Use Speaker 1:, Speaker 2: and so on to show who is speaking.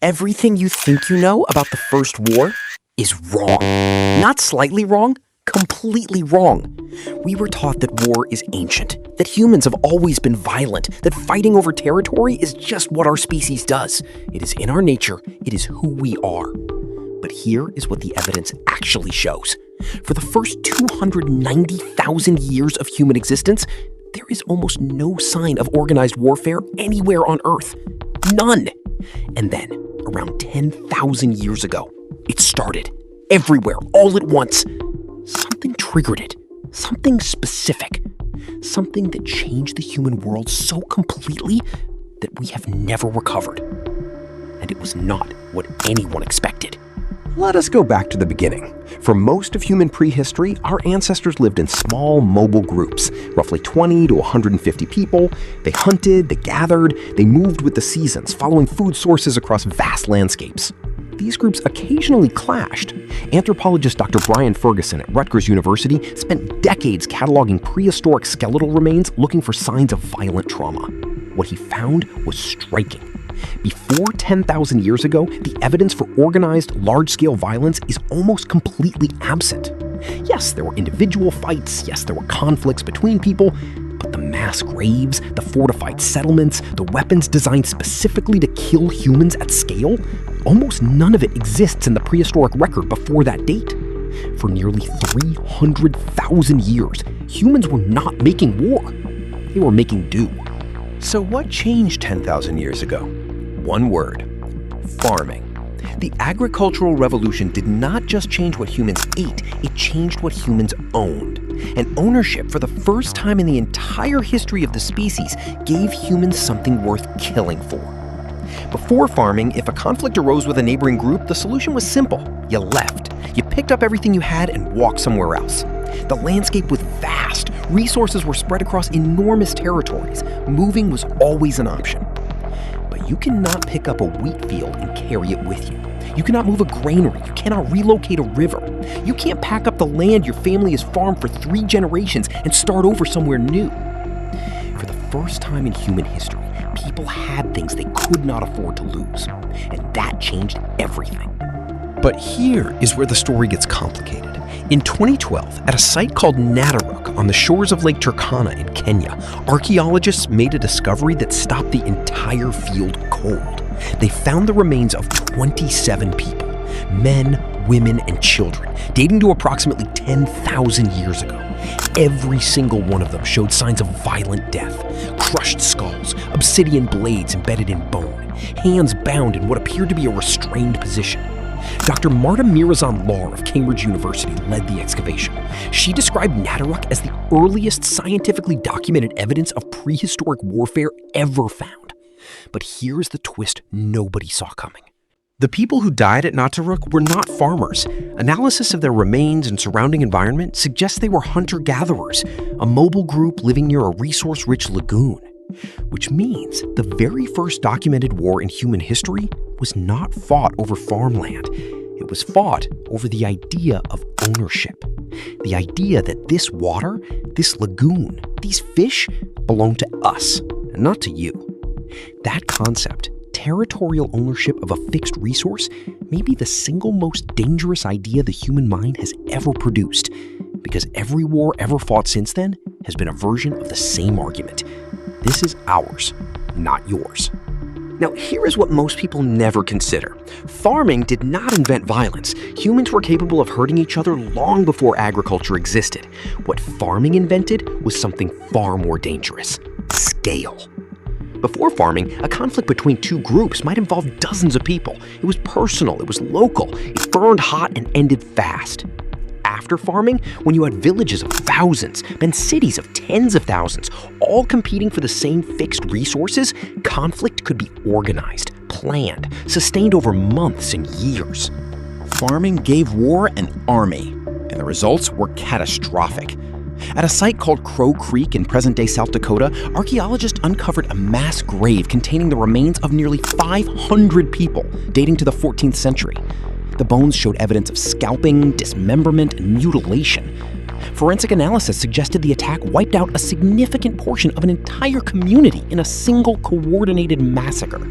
Speaker 1: Everything you think you know about the First War is wrong. Not slightly wrong, completely wrong. We were taught that war is ancient, that humans have always been violent, that fighting over territory is just what our species does. It is in our nature, it is who we are. But here is what the evidence actually shows. For the first 290,000 years of human existence, there is almost no sign of organized warfare anywhere on Earth. None. And then, around 10,000 years ago, it started. Everywhere, all at once. Something triggered it. Something specific. Something that changed the human world so completely that we have never recovered. And it was not what anyone expected.
Speaker 2: Let us go back to the beginning. For most of human prehistory, our ancestors lived in small, mobile groups, roughly 20 to 150 people. They hunted, they gathered, they moved with the seasons, following food sources across vast landscapes. These groups occasionally clashed. Anthropologist Dr. Brian Ferguson at Rutgers University spent decades cataloging prehistoric skeletal remains looking for signs of violent trauma. What he found was striking. Before 10,000 years ago, the evidence for organized, large-scale violence is almost completely absent. Yes, there were individual fights, yes, there were conflicts between people, but the mass graves, the fortified settlements, the weapons designed specifically to kill humans at scale, almost none of it exists in the prehistoric record before that date. For nearly 300,000 years, humans were not making war. They were making do.
Speaker 3: So what changed 10,000 years ago? One word: farming. The agricultural revolution did not just change what humans ate, it changed what humans owned. And ownership, for the first time in the entire history of the species, gave humans something worth killing for. Before farming, if a conflict arose with a neighboring group, the solution was simple. You left. You picked up everything you had and walked somewhere else. The landscape was vast. Resources were spread across enormous territories. Moving was always an option. But you cannot pick up a wheat field and carry it with you. You cannot move a granary. You cannot relocate a river. You can't pack up the land your family has farmed for 3 generations and start over somewhere new. For the first time in human history, people had things they could not afford to lose. And that changed everything.
Speaker 2: But here is where the story gets complicated. In 2012, at a site called Nataruk on the shores of Lake Turkana in Kenya, archaeologists made a discovery that stopped the entire field cold. They found the remains of 27 people, men, women, and children, dating to approximately 10,000 years ago. Every single one of them showed signs of violent death: crushed skulls, obsidian blades embedded in bone, hands bound in what appeared to be a restrained position. Dr. Marta Mirazón Lahr of Cambridge University led the excavation. She described Nataruk as the earliest scientifically documented evidence of prehistoric warfare ever found. But here's the twist nobody saw coming. The people who died at Nataruk were not farmers. Analysis of their remains and surrounding environment suggests they were hunter-gatherers, a mobile group living near a resource-rich lagoon. Which means the very first documented war in human history was not fought over farmland. It was fought over the idea of ownership. The idea that this water, this lagoon, these fish belong to us, and not to you. That concept, territorial ownership of a fixed resource, may be the single most dangerous idea the human mind has ever produced, because every war ever fought since then has been a version of the same argument. This is ours, not yours. Now, here is what most people never consider. Farming did not invent violence. Humans were capable of hurting each other long before agriculture existed. What farming invented was something far more dangerous: scale. Before farming, a conflict between 2 groups might involve dozens of people. It was personal, it was local, it burned hot and ended fast. After farming, when you had villages of thousands, then cities of tens of thousands, all competing for the same fixed resources, conflict could be organized, planned, sustained over months and years.
Speaker 4: Farming gave war an army, and the results were catastrophic. At a site called Crow Creek in present-day South Dakota, archaeologists uncovered a mass grave containing the remains of nearly 500 people, dating to the 14th century. The bones showed evidence of scalping, dismemberment, and mutilation. Forensic analysis suggested the attack wiped out a significant portion of an entire community in a single coordinated massacre.